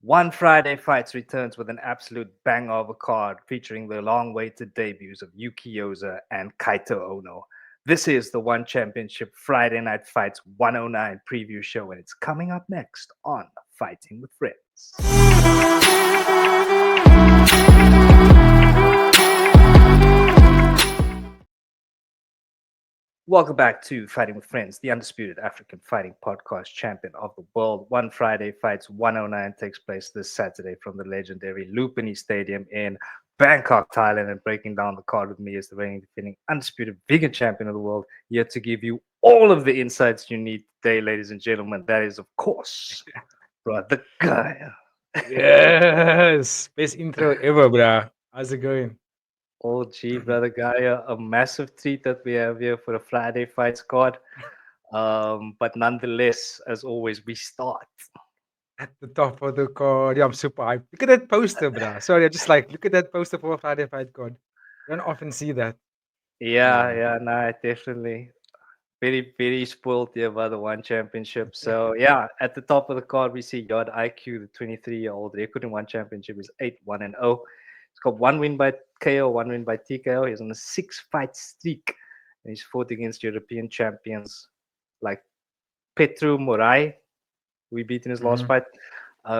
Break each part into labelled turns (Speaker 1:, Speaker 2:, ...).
Speaker 1: One Friday Fights returns with an absolute bang of a card featuring the long-awaited debuts of Yuki Yoza and Kaito Ono. This is the One Championship Friday Night Fights 109 preview show, and it's coming up next on Fighting with Friends. Welcome back to Fighting with Friends, the undisputed African fighting podcast champion of the world. One Friday Fights 109 takes place this Saturday from the legendary Lupini Stadium in Bangkok, Thailand. And breaking down the card with me is the reigning defending undisputed vegan champion of the world, here to give you all of the insights you need today, ladies and gentlemen. That is, of course, Brother Gaia.
Speaker 2: Yes, best intro ever, bruh. How's it going?
Speaker 1: Oh, gee, Brother Gaia, a massive treat that we have here for the Friday Fights card. But nonetheless, as always, we start.
Speaker 2: At the top of the card. Yeah, I'm super hyped. Look at that poster, bruh. Sorry, I just like, look at that poster for a Friday Fight card. You don't often see that.
Speaker 1: Yeah, no, definitely. Very spoiled here by the One Championship. So, yeah, at the top of the card, we see Yod-IQ, the 23-year-old record in One Championship is 8-1-0. He's got one win by KO, one win by TKO. He's on a 6-fight streak. And he's fought against European champions like Petru Morai, who he beat in his last
Speaker 2: Mhm.
Speaker 1: fight.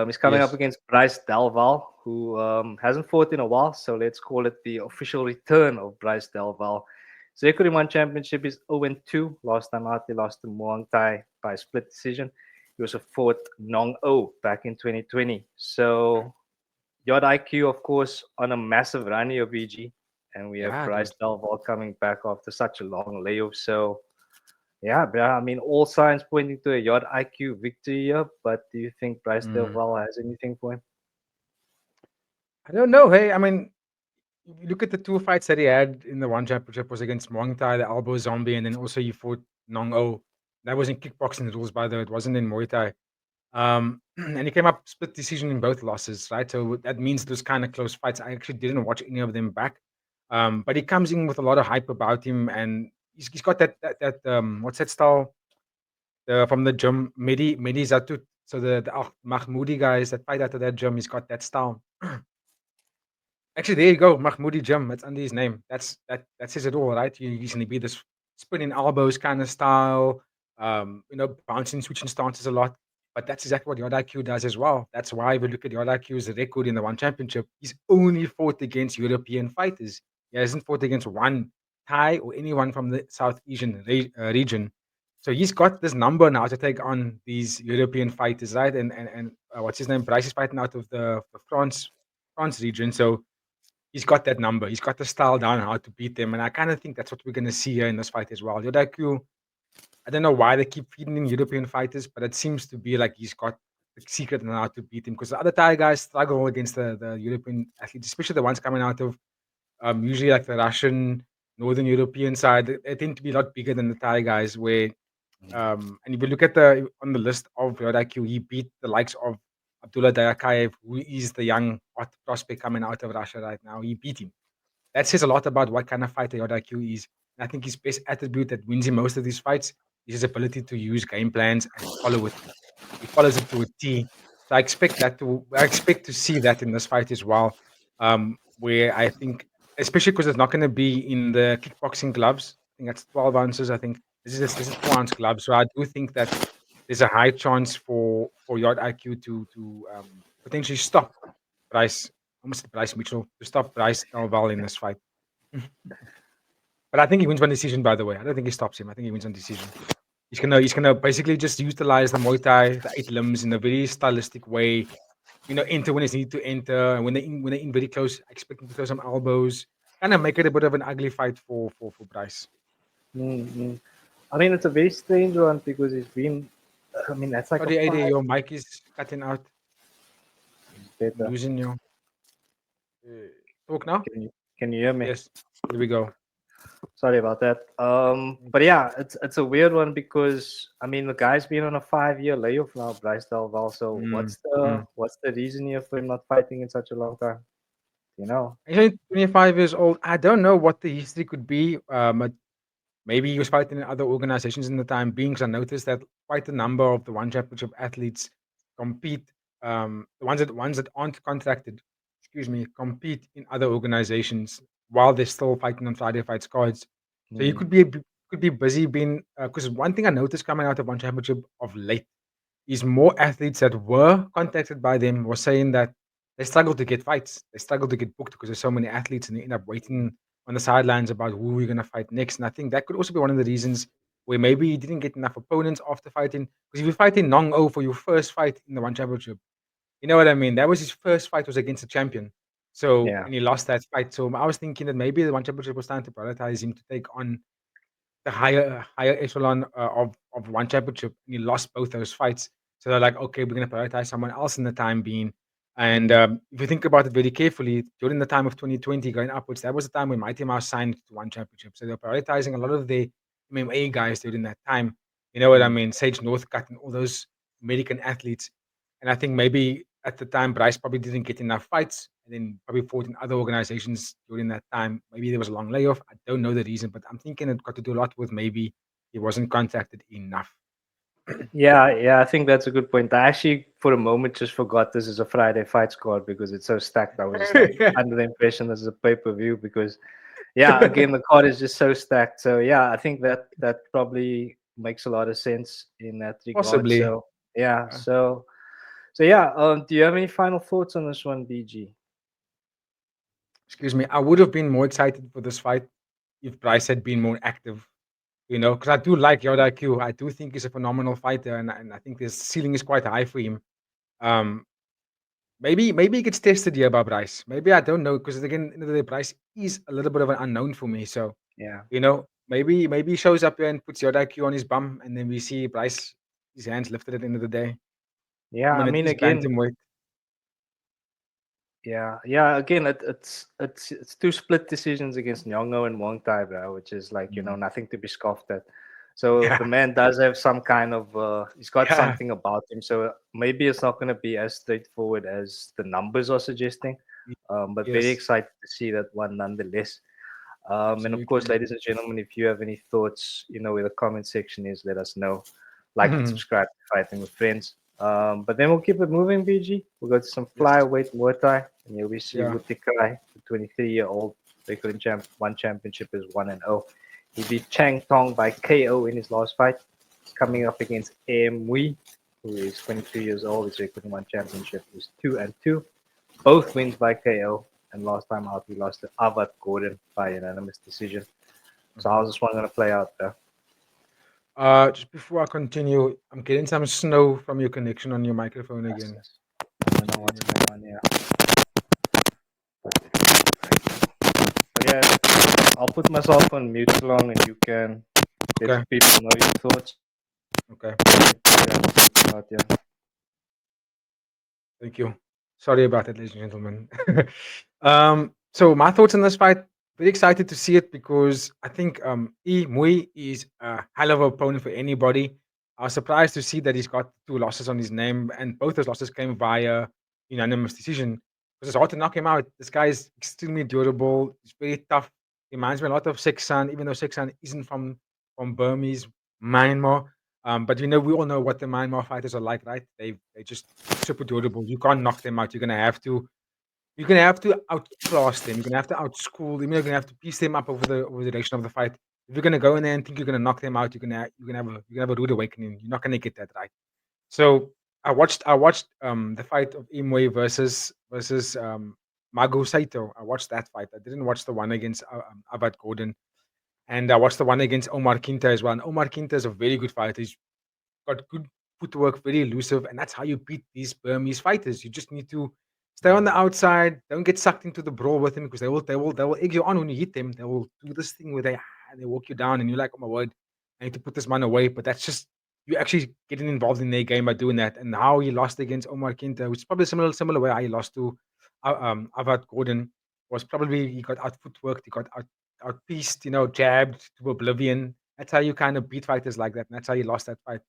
Speaker 1: He's coming up
Speaker 2: Yes.
Speaker 1: against Brice Delval, who hasn't fought in a while. So let's call it the official return of Brice Delval. His record in One Championship is 0-2. Last time out, he lost to Muay Thai by split decision. He also fought Nong O back in 2020. So Yod-IQ, of course, on a massive run here, BG. And we have
Speaker 2: Yeah,
Speaker 1: Brice
Speaker 2: dude.
Speaker 1: Delval coming back after such a long layoff. So yeah, bro. I mean, all signs pointing to a Yod-IQ victory here. But do you think Brice
Speaker 2: Mm.
Speaker 1: Delval has anything for him?
Speaker 2: I don't know. Hey, I mean, you look at the two fights that he had in the one championship was against Muay Thai, the elbow zombie, and then also he fought Nong O. That was in kickboxing rules, by the way. It wasn't in Muay Thai. And he came up split decision in both losses, right? So that means those kind of close fights. I actually didn't watch any of them back, but he comes in with a lot of hype about him, and he's got that what's that style from the gym, Mehdi Zatut. So the Mahmoudi guys that fight out of that gym, he's got that style. Actually, there you go, Mahmoudi gym. That's under his name. That says it all, right? He's gonna be this spinning elbows kind of style, bouncing, switching stances a lot. But that's exactly what Yod-IQ does as well. That's why if you look at Yod-IQ's record in the one championship, he's only fought against European fighters. He hasn't fought against one Thai or anyone from the South Asian region. So he's got this number now to take on these European fighters, right? And what's his name? Bryce is fighting out of the France region. So he's got that number. He's got the style down how to beat them. And I kind of think that's what we're going to see here in this fight as well. Yod-IQ, I don't know why they keep feeding in European fighters, but it seems to be like he's got the secret on how to beat him because the other Thai guys struggle against the European athletes, especially the ones coming out of usually like the Russian, Northern European side. They tend to be a lot bigger than the Thai guys where and if you look at the on the list of Yod-IQ, he beat the likes of Abdullah Dayakayev, who is the young hot prospect coming out of Russia right now. He beat him. That says a lot about what kind of fighter Yod-IQ is. And I think his best attribute that wins him most of these fights is his ability to use game plans and follow it. He follows it to a T. So I expect to see that in this fight as well. Where I think, especially because it's not going to be in the kickboxing gloves. I think that's 12 ounces. I think this is 4-ounce gloves. So I do think that there's a high chance for Yod-IQ to potentially stop Bryce, almost said Bryce Mitchell, to stop Bryce Delval in this fight. But I think he wins by decision, by the way. I don't think he stops him. I think he wins on decision. He's gonna basically just utilize the Muay Thai, the 8 limbs in a very stylistic way. Enter when it's need to enter, and when they're in very close, I expect him to throw some elbows. Kind of make it a bit of an ugly fight for Bryce.
Speaker 1: Mm-hmm. I mean, it's a very strange one because he's been. I mean, that's like a
Speaker 2: Sorry, AD,
Speaker 1: 5
Speaker 2: your mic is cutting out. I'm
Speaker 1: better.
Speaker 2: losing you. Talk now?
Speaker 1: Can you hear me?
Speaker 2: Yes. Here we go.
Speaker 1: Sorry about that. But yeah, it's a weird one because I mean the guy's been on a 5-year layoff now, Bryce Delval. So
Speaker 2: Mm,
Speaker 1: what's the reason here for him not fighting in such a long time? You know?
Speaker 2: He's only 25 years old. I don't know what the history could be. Maybe he was fighting in other organizations in the time being. 'Cause I noticed that quite a number of the one championship athletes compete the ones that aren't contracted, excuse me, compete in other organizations while they're still fighting on Friday Fights cards. So you
Speaker 1: Mm,
Speaker 2: could be busy being because one thing I noticed coming out of one championship of late is more athletes that were contacted by them were saying that they struggle to get fights. They struggle to get booked because there's so many athletes and they end up waiting on the sidelines about who we're going to fight next. And I think that could also be one of the reasons where maybe you didn't get enough opponents after fighting. Because if you're fighting Nong O for your first fight in the one championship, you know what I mean? That was his first fight was against a champion. So,
Speaker 1: yeah.
Speaker 2: and he lost that fight. So I was thinking that maybe the one championship was time to prioritize him to take on the higher echelon of one championship, and he lost both those fights. So they're like, okay, we're going to prioritize someone else in the time being. And
Speaker 1: Mm,
Speaker 2: if you think about it very carefully, during the time of 2020 going upwards, that was the time when Mighty Mouse signed to one championship. So they're prioritizing a lot of the MMA guys during that time. You know what I
Speaker 1: mm.
Speaker 2: mean? Sage Northcutt and all those American athletes. And I think maybe at the time Bryce probably didn't get enough fights and then probably fought in other organizations during that time. Maybe there was a long layoff. I don't know the reason, but I'm thinking it got to do a lot with maybe he wasn't contacted enough.
Speaker 1: Yeah, I think that's a good point. I actually, for a moment, just forgot this is a Friday Fights card because it's so stacked. I was just like under the impression this is a pay-per-view because, yeah, again, the card is just so stacked. So yeah, I think that probably makes a lot of sense in that regard.
Speaker 2: Possibly.
Speaker 1: So yeah,
Speaker 2: Uh,
Speaker 1: so yeah. Do you have any final thoughts on this one, BG?
Speaker 2: Excuse me. I would have been more excited for this fight if Bryce had been more active. Because I do like Yod-IQ. I do think he's a phenomenal fighter, and I think the ceiling is quite high for him. Um, maybe he gets tested here by Bryce. Maybe I don't know because again, end of the day, Bryce is a little bit of an unknown for me. So
Speaker 1: Yeah,
Speaker 2: maybe he shows up here and puts Yod-IQ on his bum, and then we see Bryce his hands lifted at the end of the day. I
Speaker 1: yeah. I
Speaker 2: mean, it
Speaker 1: mean,
Speaker 2: is
Speaker 1: again,
Speaker 2: bantamweight.
Speaker 1: yeah. Again, it's two split decisions against Nyong'o and Muay Thai, bro, which is like
Speaker 2: Mm.
Speaker 1: nothing to be scoffed at. So
Speaker 2: Yeah,
Speaker 1: the man does have some kind of he's got
Speaker 2: yeah,
Speaker 1: something about him. So maybe it's not going to be as straightforward as the numbers are suggesting.
Speaker 2: y-
Speaker 1: But very
Speaker 2: yes,
Speaker 1: excited to see that one nonetheless. And of course,
Speaker 2: absolutely.
Speaker 1: ladies and gentlemen, if you have any thoughts, where the comment section is, let us know. Like and subscribe to Fighting with Friends. But then we'll keep it moving, BG. We'll go to some
Speaker 2: Yes,
Speaker 1: flyweight Muay Thai. And here we see
Speaker 2: yeah.
Speaker 1: Wuttikrai, the 23-year-old record one championship is 1-0. He beat Chang Tong by KO in his last fight, coming up against Eh Mwi, who is 23 years old. His record in one championship is 2-2. Both wins by KO. And last time out, he lost to Avad Gordon by unanimous decision. So
Speaker 2: Mhm.
Speaker 1: how's this one going to play out there?
Speaker 2: Just before I continue, I'm getting some snow from your connection on your microphone
Speaker 1: Yes,
Speaker 2: again.
Speaker 1: yes. I don't know what's
Speaker 2: Yeah.
Speaker 1: going on here. But yeah, I'll put myself on mute long and you can let
Speaker 2: Okay.
Speaker 1: the people know your thoughts.
Speaker 2: Okay.
Speaker 1: Out there.
Speaker 2: Thank you. Sorry about that, ladies and gentlemen. So my thoughts on this fight. Very excited to see it because I think Eh Mwi is a hell of an opponent for anybody. I was surprised to see that he's got two losses on his name, and both those losses came via unanimous decision. Because it's hard to knock him out. This guy is extremely durable. He's very tough. He reminds me a lot of Seksan, even though Seksan isn't from Burmese Myanmar. But we all know what the Myanmar fighters are like, right? They just super durable. You can't knock them out. You're gonna have to outclass them. You're gonna have to outschool them. You're gonna have to piece them up over the duration of the fight. If you're gonna go in there and think you're gonna knock them out, you're gonna have a rude awakening. You're not gonna get that right. So I watched the fight of Imwe versus Mago Saito. I watched that fight. I didn't watch the one against Abad Gordon, and I watched the one against Omar Quinta as well. And Omar Quinta is a very good fighter. He's got good footwork, very elusive, and that's how you beat these Burmese fighters. You just need to stay on the outside. Don't get sucked into the brawl with them because they will egg you on when you hit them. They will do this thing where they walk you down, and you're like, oh my word, I need to put this man away. But that's just you actually getting involved in their game by doing that. And how he lost against Omar Quinta, which is probably similar way how he lost to Avad Gordon, was probably he got out footworked, he got out pieced, jabbed to oblivion. That's how you kind of beat fighters like that, and that's how he lost that fight.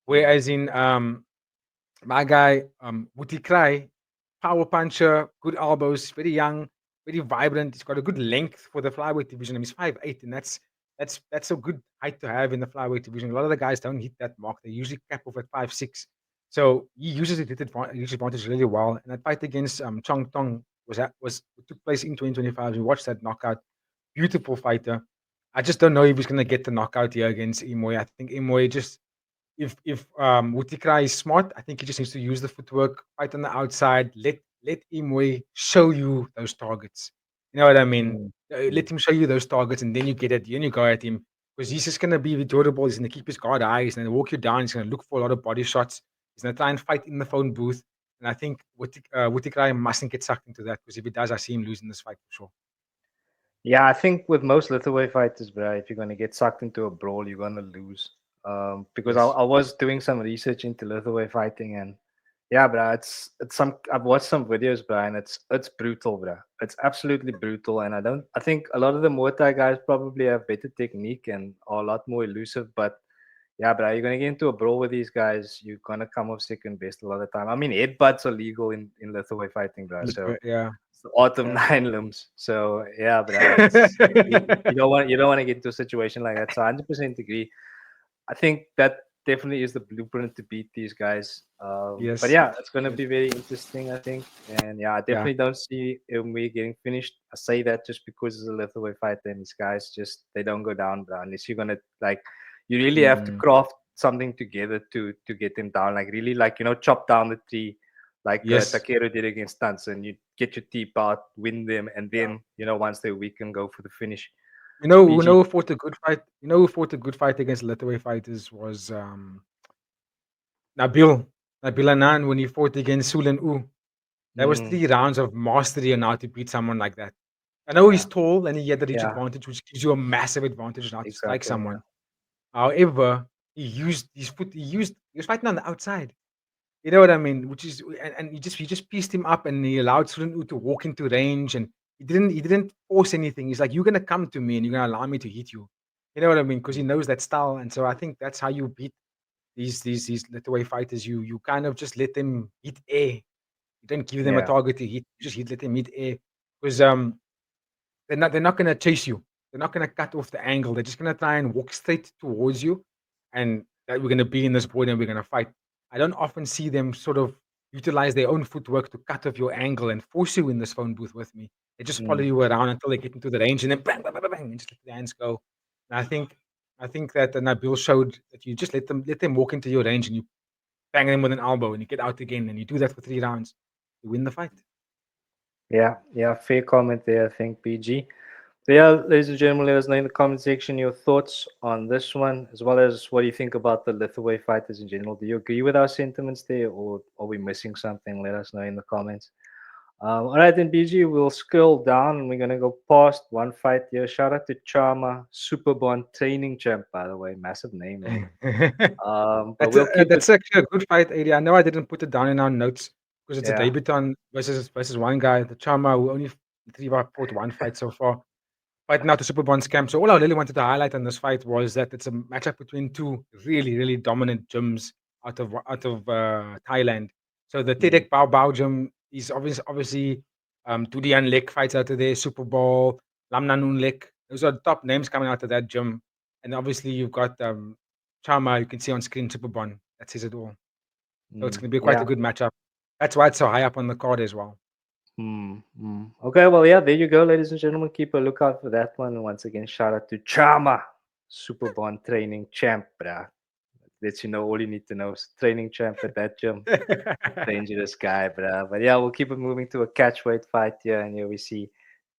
Speaker 2: Whereas in my guy, Wuttikrai, power puncher, good elbows, very young, very vibrant. He's got a good length for the flyweight division. I mean, he's 5'8", and that's a good height to have in the flyweight division. A lot of the guys don't hit that mark. They usually cap off at 5'6". So he uses his advantage really well. And that fight against Chong Tong took place in 2025. We watched that knockout. Beautiful fighter. I just don't know if he's gonna get the knockout here against Eh Mwi. I think Eh Mwi just if Wuttikrai is smart, I think he just needs to use the footwork, fight on the outside, let Eh Mwi show you those targets. You know what I mean?
Speaker 1: Mm,
Speaker 2: Let him show you those targets, and then you get it. Then you go at him because he's just gonna be durable. He's gonna keep his guard high. He's gonna walk you down. He's gonna look for a lot of body shots. He's gonna try and fight in the phone booth. And I think Wuttikrai mustn't get sucked into that because if he does, I see him losing this fight for sure.
Speaker 1: Yeah, I think with most littleweight fighters, bro, if you're gonna get sucked into a brawl, you're gonna lose. Because I,
Speaker 2: Yes.
Speaker 1: I was doing some research into littleweight fighting, and yeah, bro, it's some. I've watched some videos, bro, and it's brutal, bro. It's absolutely brutal, and I think a lot of the Muay Thai guys probably have better technique and are a lot more elusive, but yeah, bro, you're gonna get into a brawl with these guys, you're gonna come off second best a lot of the time. I mean, headbutts are legal in littleweight fighting, bro. So
Speaker 2: Yeah.
Speaker 1: it's the art of
Speaker 2: Yeah.
Speaker 1: nine limbs. So yeah, but it's you don't want to get into a situation like that. So 100% agree. I think that definitely is the blueprint to beat these guys. But
Speaker 2: Yes.
Speaker 1: yeah, it's going to
Speaker 2: Yes.
Speaker 1: be very interesting, I think. And yeah, I
Speaker 2: Yeah.
Speaker 1: definitely don't see we getting finished. I say that just because it's a littleweight fight, and these guys just they don't go down, bro, unless you're gonna like you really have to
Speaker 2: Mm.
Speaker 1: craft something together to get them down. Like really, like chop down the tree, like
Speaker 2: Yes.
Speaker 1: Takeru did against Thompson. You get your teeth out, win them, and
Speaker 2: Yeah.
Speaker 1: then once they're weak, and go for the finish.
Speaker 2: You
Speaker 1: BG.
Speaker 2: know who fought a good fight? You know who fought a good fight against Lithuania fighters was Nabil. Nabil Anan when he fought against Sulan U. That was
Speaker 1: Mm,
Speaker 2: 3 rounds of mastery on how to beat someone like that. I know he's
Speaker 1: yeah,
Speaker 2: tall and he had the reach
Speaker 1: yeah,
Speaker 2: advantage, which gives you a massive advantage on how to strike
Speaker 1: exactly. Yeah.
Speaker 2: someone. However, he used his foot. He was fighting on the outside. You know what I mean? Which is and he just pieced him up and he allowed Sudan to walk into range and he didn't force anything. He's like, you're gonna come to me and you're gonna allow me to hit you. You know what I mean? Because he knows that style. And so I think that's how you beat these Lithuanian fighters. You kind of just let them hit air. You don't give them a
Speaker 1: Yeah.
Speaker 2: target to hit, you just let them hit air. Because they're not gonna chase you. They're not gonna cut off the angle. They're just gonna try and walk straight towards you, and that we're gonna be in this board and we're gonna fight. I don't often see them sort of utilize their own footwork to cut off your angle and force you in this phone booth with me. They just follow
Speaker 1: Mm.
Speaker 2: you around until they get into the range and then bang, bang, bang, bang, bang, and just let the hands go. And I think that Nabil showed that you just let them walk into your range and you bang them with an elbow and you get out again and you do that for 3 rounds. You win the fight.
Speaker 1: Yeah, yeah, fair comment there, I think, BG. So yeah, ladies and gentlemen, let us know in the comment section your thoughts on this one, as well as what do you think about the Lithuania fighters in general. Do you agree with our sentiments there, or are we missing something? Let us know in the comments. All right, then, BG, we'll scroll down and we're going to go past one fight here. Shout out to Chama, Superbond training champ, by the way. Massive name, eh? But we'll keep it.
Speaker 2: That's actually a good fight area. I know I didn't put it down in our notes because it's a
Speaker 1: Yeah.
Speaker 2: debutant versus one guy, the Chama, who only fought one fight so far. Fighting now to Super Bond's camp. So all I really wanted to highlight on this fight was that it's a matchup between two really, really dominant gyms out of Thailand. So the
Speaker 1: Mm,
Speaker 2: Tedek Bao Bao gym is obviously Dudian Lek fights out of there, Super Bowl, Lamnamkhong Lek. Those are the top names coming out of that gym. And obviously you've got Chama, you can see on screen Super Bond. That says it all. So it's going to be quite a
Speaker 1: yeah.
Speaker 2: good matchup. That's why it's so high up on the card as well.
Speaker 1: Okay, well, yeah, there you go, ladies and gentlemen. Keep a lookout for that one. And once again, shout out to Chama, Super Bond training champ, bruh. Lets you know all you need to know. Training champ at that gym. Dangerous guy, bruh. But yeah, we'll keep it moving to a catchweight fight here. And here we see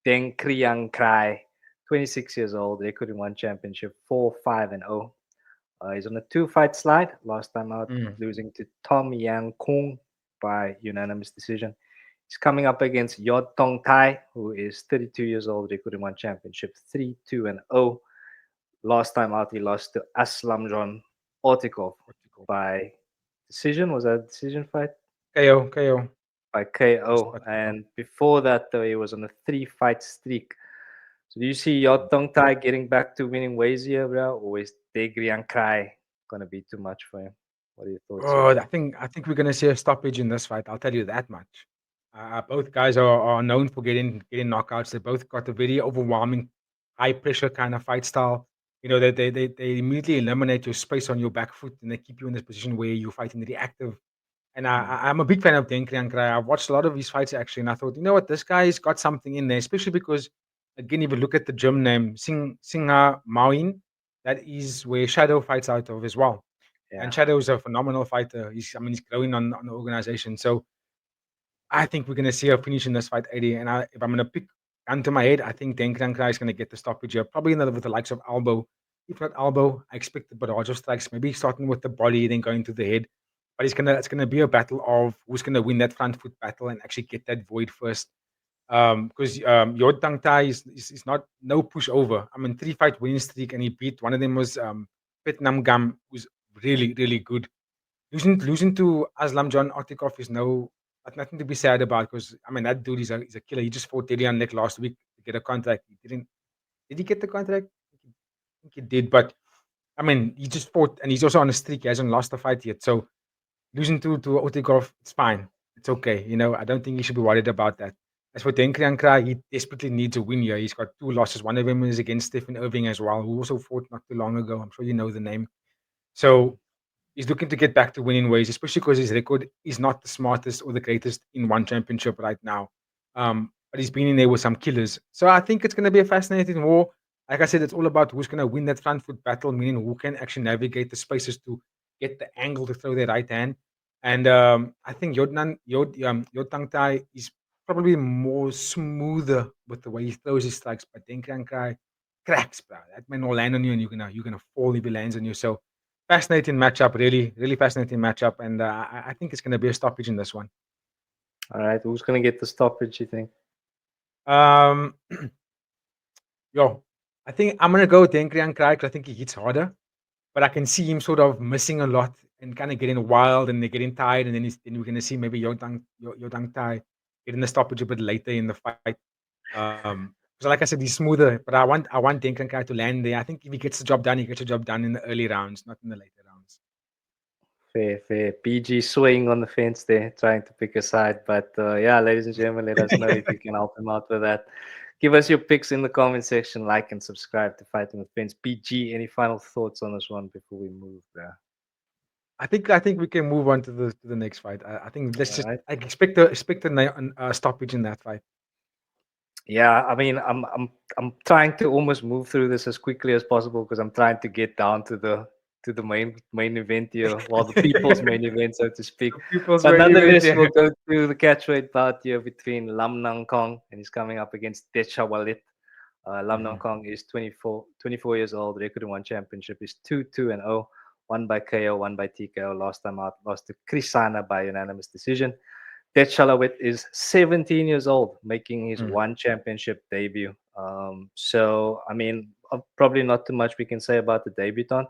Speaker 1: Denkriangkrai, 26 years old, record in one championship, 4-5-0. He's on a 2-fight slide. Last time out,
Speaker 2: Mm.
Speaker 1: losing to Tom Yang Kung by unanimous decision. He's coming up against Yodthongthai, who is 32 years old, record in one championship, 3-2-0. Last time out, he lost to Aslamjon Ortikov
Speaker 2: What's it called?
Speaker 1: by decision. Was that a decision fight?
Speaker 2: KO.
Speaker 1: By
Speaker 2: Last
Speaker 1: KO.
Speaker 2: fight.
Speaker 1: And before that, though, he was on a 3-fight streak. So do you see
Speaker 2: Mm.
Speaker 1: Yodthongthai getting back to winning ways here, bro? Or is Denkriangkrai going to be too much for him? What are your thoughts
Speaker 2: Oh,
Speaker 1: here?
Speaker 2: I think we're gonna see a stoppage in this fight. I'll tell you that much. Both guys are known for getting knockouts. They both got a very overwhelming, high pressure kind of fight style. You know, they immediately eliminate your space on your back foot and they keep you in this position where you're fighting reactive. And
Speaker 1: Mm.
Speaker 2: I'm a big fan of Denkriangkrai. I've watched a lot of his fights actually, and I thought, you know what, this guy's got something in there, especially because, again, if you look at the gym name, Singha Mawin, that is where Shadow fights out of as well.
Speaker 1: Yeah.
Speaker 2: And Shadow is a phenomenal fighter. He's growing on the organization. So I think we're going to see a finish in this fight, 80. And if I'm going to pick gun to my head, I think Denkriangkrai is going to get the stoppage here, probably with the likes of elbow. If not elbow, I expect the barrage of strikes, maybe starting with the body, then going to the head. But it's gonna be a battle of who's gonna win that front foot battle and actually get that void first. Because Yodthongthai is not no pushover. I mean, 3-fight winning streak, and he beat one of them was Phenom Gam, who's really good. Losing to Aslam John Otikov is nothing to be sad about, because I mean that dude is a killer. He just fought Teddy Nick last week to get a contract. Did he get the contract? I think he did, but I mean he just fought, and he's also on a streak. He hasn't lost a fight yet, so losing to Otikov, it's fine. It's okay. I don't think he should be worried about that. As for Denkriangkrai, he desperately needs a win here. He's got 2 losses. One of them is against Stephen Irving as well, who also fought not too long ago. I'm sure you know the name. So he's looking to get back to winning ways, especially because his record is not the smartest or the greatest in one championship right now. But he's been in there with some killers. So I think it's going to be a fascinating war. Like I said, it's all about who's going to win that front foot battle, meaning who can actually navigate the spaces to get the angle to throw their right hand. And I think Yodthongthai is probably more smoother with the way he throws his strikes, but Denkriangkrai cracks, bro. That man will land on you, and you're gonna fall if he lands on you. So fascinating matchup, really fascinating matchup, and I think it's going to be a stoppage in this one.
Speaker 1: All right. Who's gonna get the stoppage? You think?
Speaker 2: Um, yo, I think I'm going to go Denkriangkrai because I think he hits harder, but I can see him sort of missing a lot and kind of getting wild, and they're getting tired, and then we're going to see maybe Yodthongthai getting the stoppage a bit later in the fight. So like I said, he's smoother, but I want Denkriangkrai to land there. I think if he gets the job done, he gets the job done in the early rounds, not in the later rounds.
Speaker 1: Fair, fair. PG swaying on the fence there, trying to pick a side. But yeah, ladies and gentlemen, let us know if you can help him out with that. Give us your picks in the comment section, like and subscribe to Fighting with Fence. PG, any final thoughts on this one before we move there?
Speaker 2: I think we can move on to the next fight. I think let's
Speaker 1: All
Speaker 2: just
Speaker 1: right.
Speaker 2: I expect a stoppage in that fight.
Speaker 1: Yeah, I mean, I'm trying to almost move through this as quickly as possible because I'm trying to get down to the main event here, well, the people's main event, so to speak.
Speaker 2: People's
Speaker 1: But
Speaker 2: main event,
Speaker 1: nonetheless,
Speaker 2: yeah.
Speaker 1: we'll go to the catchweight bout here between Lamnamkhong and he's coming up against Detchawalit.
Speaker 2: Mhm.
Speaker 1: Lamnamkhong is 24 years old. Record in one championship is 2-2-0. One by KO, one by TKO. Last time out, lost to Krisana by unanimous decision. Detchawalit is 17 years old, making his
Speaker 2: Mm,
Speaker 1: one championship debut. So, I mean, probably not too much we can say about the debutant.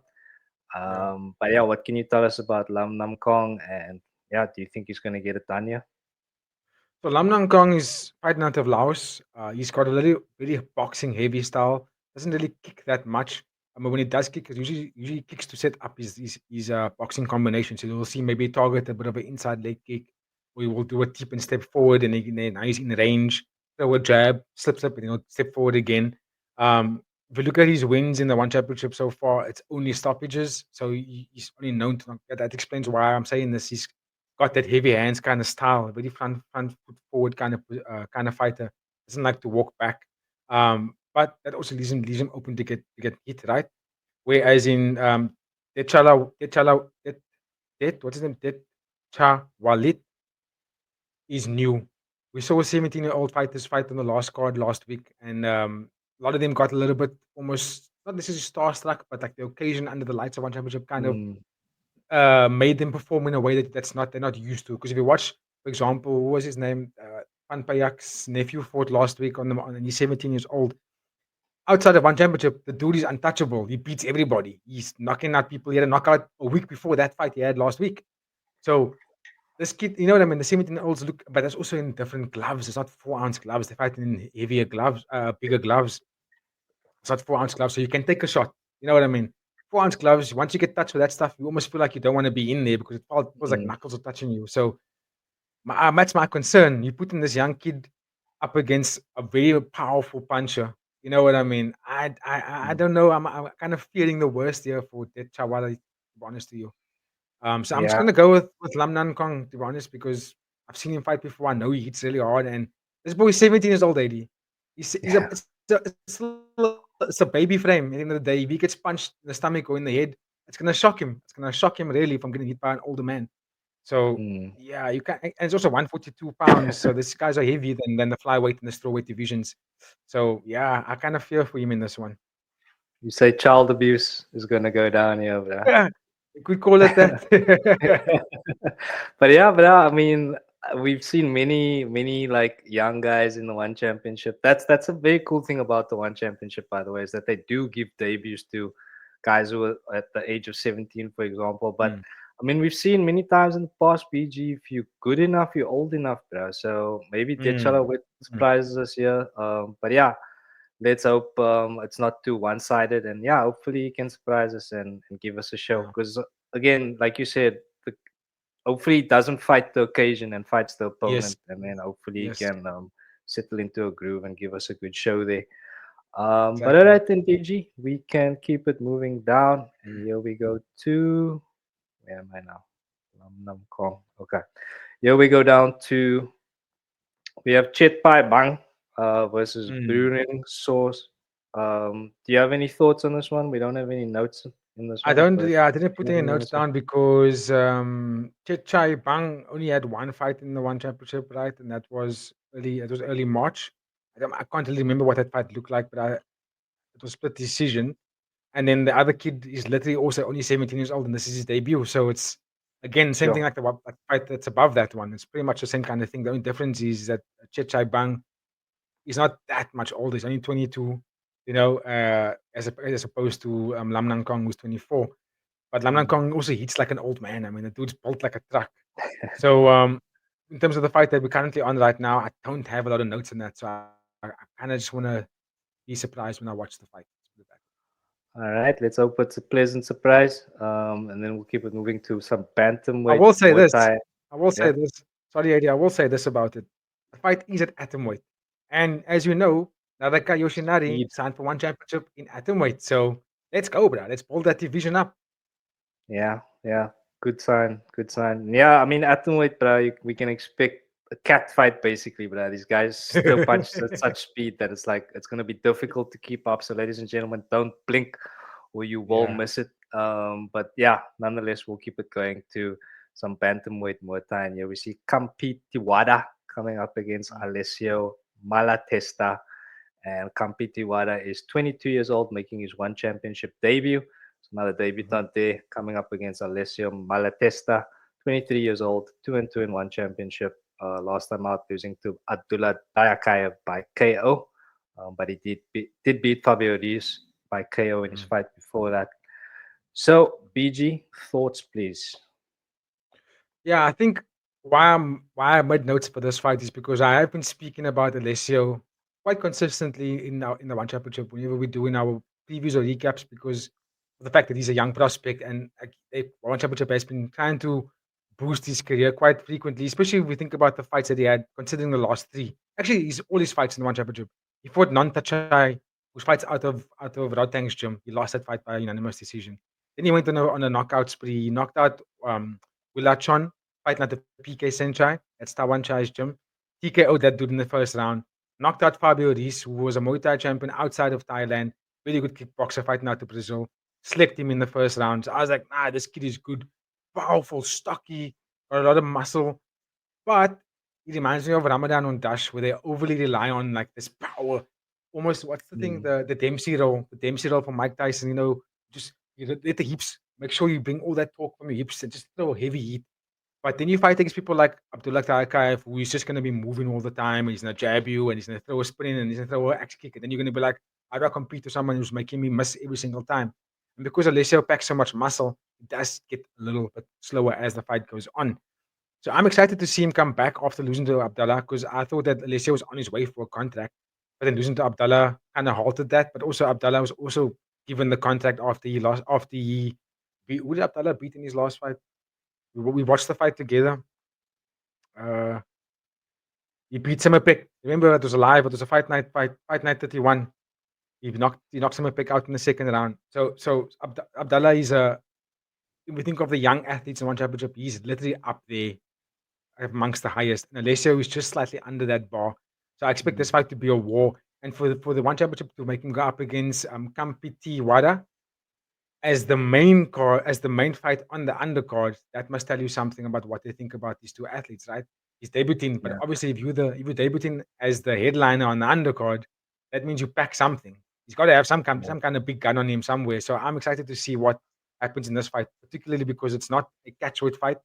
Speaker 2: yeah.
Speaker 1: But yeah, what can you tell us about Lam Nam Kong? And yeah, do you think he's going to get it done here?
Speaker 2: So Lamnamkhong is fighting out of Laos. He's got a very boxing heavy style. Doesn't really kick that much. I mean, when he does kick, it usually kicks to set up his boxing combination. So you'll see maybe target a bit of an inside leg kick, or he will do a tip and step forward, and now he's in range. Throw a jab, slips up, and he'll step forward again. If you look at his wins in the one championship so far, it's only stoppages. So he's only known to knock. That explains why I'm saying this. He's got that heavy hands kind of style, very front foot forward kind of fighter. Doesn't like to walk back. But that also leaves him open to get hit, right? Whereas in what's his name? Detchawalit is new. We saw 17-year-old fighters fight on the last card last week, and a lot of them got a little bit almost not necessarily starstruck, but like the occasion under the lights of one championship kind of
Speaker 1: Mm,
Speaker 2: made them perform in a way they're not used to. Because if you watch, for example, who was his name? Van Payak's nephew fought last week and he's 17 years old. Outside of one championship, the dude is untouchable. He beats everybody. He's knocking out people. He had a knockout a week before that fight he had last week. So this kid, you know what I mean? The 17-year-olds look, but that's also in different gloves. It's not 4-ounce gloves. They're fighting in heavier gloves, bigger gloves. It's not 4-ounce gloves, so you can take a shot. You know what I mean? 4-ounce gloves, once you get touched with that stuff, you almost feel like you don't want to be in there because it feels like
Speaker 1: mm,
Speaker 2: knuckles are touching you. So that's my concern. You put in this young kid up against a very powerful puncher. You know what I mean? I
Speaker 1: mm.
Speaker 2: don't know. I'm kind of feeling the worst here for Detchawalit, to be honest to you. So I'm just
Speaker 1: Yeah.
Speaker 2: gonna go with Lamnamkhong, to be honest, because I've seen him fight before. I know he hits really hard, and this boy is 17 years old, 80. He's a
Speaker 1: Yeah.
Speaker 2: it's a baby frame. At the end of the day, if he gets punched in the stomach or in the head, it's gonna shock him. It's gonna shock him really from getting hit by an older man. So
Speaker 1: Mm.
Speaker 2: yeah, you can. And it's also 142 pounds. So these guys are heavier than the flyweight and the strawweight divisions. So yeah, I kind of fear for him in this one.
Speaker 1: You say child abuse is gonna go down here, bro.
Speaker 2: Yeah, you could call it that.
Speaker 1: But yeah, but I mean, we've seen many like young guys in the one championship. That's a very cool thing about the one championship, by the way, is that they do give debuts to guys who are at the age of 17, for example. But
Speaker 2: Mm,
Speaker 1: I mean, we've seen many times in the past, BG, if you're good enough, you're old enough, bro. So maybe
Speaker 2: mm,
Speaker 1: Detchawalit
Speaker 2: mm.
Speaker 1: surprises us here. But yeah, let's hope it's not too one-sided, and yeah, hopefully he can surprise us and give us a show.
Speaker 2: Yeah.
Speaker 1: Because again, like you said, hopefully he doesn't fight the occasion and fights the
Speaker 2: Yes.
Speaker 1: opponent, and then hopefully he
Speaker 2: Yes.
Speaker 1: can settle into a groove and give us a good show there. But all
Speaker 2: Exactly.
Speaker 1: right then, DG, we can keep it moving down, and
Speaker 2: Mm,
Speaker 1: here we go to where am I now? Lamnamkhong. Okay, here we go down to we have Chet Pai Bang versus
Speaker 2: mm.
Speaker 1: Brewing Sauce. Do you have any thoughts on this one? We don't have any notes in this
Speaker 2: I
Speaker 1: one,
Speaker 2: don't.
Speaker 1: but
Speaker 2: Yeah, I didn't put any
Speaker 1: anything on
Speaker 2: notes
Speaker 1: this one?
Speaker 2: down because Chai Bang only had one fight in the one championship, right? And that was early. It was early March. I can't really remember what that fight looked like, but it was split decision. And then the other kid is literally also only 17 years old, and this is his debut. So it's again same thing
Speaker 1: Sure.
Speaker 2: like like fight that's above that one. It's pretty much the same kind of thing. The only difference is that Chai Bang he's not that much older. He's only 22, as opposed to Lam Kong, who's 24. But Lam
Speaker 1: Mm.
Speaker 2: Kong also hits like an old man. I mean, the dude's built like a truck. So, in terms of the fight that we're currently on right now, I don't have a lot of notes on that. So, I kind of just want to be surprised when I watch the fight. Let's put it that
Speaker 1: All right. Let's hope it's a pleasant surprise. And then we'll keep it moving to some
Speaker 2: way. I
Speaker 1: bantamweight
Speaker 2: will say
Speaker 1: Muay
Speaker 2: this.
Speaker 1: Thai.
Speaker 2: I will say
Speaker 1: Yeah.
Speaker 2: this. Sorry, AD. I will say this about it. The fight is at atomweight. And as you know, Nadaka Yoshinari
Speaker 1: Speed.
Speaker 2: signed for one championship in atomweight. So, let's go, bro. Let's build that division up.
Speaker 1: Yeah. Yeah. Good sign. Good sign. Yeah. I mean, atomweight, bro, we can expect a cat fight basically, bro. These guys still punch at such speed that it's like it's going to be difficult to keep up. So, ladies and gentlemen, don't blink or you will
Speaker 2: Yeah.
Speaker 1: miss it. But yeah, nonetheless, we'll keep it going to some bantamweight Muay Thai. And here we see Kampeetewada coming up against
Speaker 2: Mm,
Speaker 1: Alessio Malatesta. And Kampeetewada is 22 years old, making his one championship debut. So another
Speaker 2: mhm,
Speaker 1: debutant there, coming up against Alessio Malatesta, 23 years old, 2-2 in one championship. Last time out, losing to Abdullah Dayakayev by KO. But he did beat Fabio Ruiz by KO in his
Speaker 2: mm.
Speaker 1: fight before that. So, BG, thoughts, please.
Speaker 2: Yeah, I think why I made notes for this fight is because I have been speaking about Alessio quite consistently in the one championship whenever we do in our previews or recaps because of the fact that he's a young prospect and like, one championship has been trying to boost his career quite frequently, especially if we think about the fights that he had, considering the last three. Actually, he's all his fights in the one championship. He fought Non-Tachai, whose fights out of Rotang's gym. He lost that fight by unanimous decision. Then he went on a knockout spree. He knocked out Willachon fighting at the PK Senchai at Tawan Chai's gym. TKO that dude in the first round. Knocked out Fabio Reis, who was a Muay Thai champion outside of Thailand. Really good kickboxer fighting out to Brazil. Slept him in the first round. So I was like, nah, this kid is good. Powerful, stocky, got a lot of muscle. But he reminds me of Ramadan on Dash, where they overly rely on like this power. Almost what's the thing?
Speaker 1: Mm,
Speaker 2: The Dempsey roll. The Dempsey roll from Mike Tyson, just you let the hips. Make sure you bring all that torque from your hips and just throw heavy heat. But then you fight against people like Abdullah Tarakaev, who is just going to be moving all the time, and he's going to jab you, and he's going to throw a spin, and he's going to throw an axe kick, and then you're going to be like, how do I compete with someone who's making me miss every single time? And because Alessio packs so much muscle, it does get a little bit slower as the fight goes on. So I'm excited to see him come back after losing to Abdullah because I thought that Alessio was on his way for a contract, but then losing to Abdullah kind of halted that. But also Abdullah was also given the contract after he lost. Who did Abdullah beat in his last fight? We watched the fight together. Uh, he beat Simmerpick. Remember, it was a live. It was a fight night 31. He knocked Simmerpick out in the second round. So Abdullah is we think of the young athletes in one championship, he's literally up there amongst the highest. And Alessio is just slightly under that bar. So I expect this fight to be a war. And for the one championship to make him go up against Kampeetewada as the main card, as the main fight on the undercard, that must tell you something about what they think about these two athletes, right? He's debuting, but
Speaker 1: Yeah.
Speaker 2: obviously if you're debuting as the headliner on the undercard, that means you pack something. He's got to have some kind of big gun on him somewhere. So I'm excited to see what happens in this fight, particularly because it's not a catchweight fight.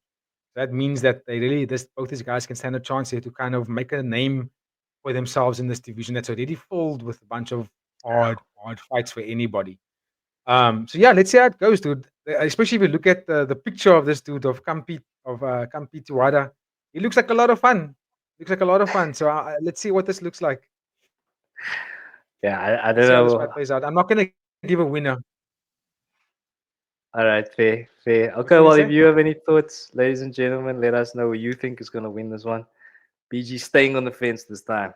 Speaker 2: That means that they really both these guys can stand a chance here to kind of make a name for themselves in this division that's already filled with a bunch of hard fights for anybody. So yeah, let's see how it goes, dude. Especially if you look at the picture of this dude of Kampeetewada, he looks like a lot of fun. Looks like a lot of fun. So let's see what this looks like.
Speaker 1: Yeah, I
Speaker 2: Let's
Speaker 1: don't
Speaker 2: see how this
Speaker 1: know.
Speaker 2: fight plays out. I'm not gonna give a winner.
Speaker 1: All right, fair, fair.
Speaker 2: What
Speaker 1: Okay,
Speaker 2: were you
Speaker 1: well, if
Speaker 2: saying?
Speaker 1: you have any thoughts, ladies and gentlemen, let us know who you think is going to win this one. BG staying on the fence this time.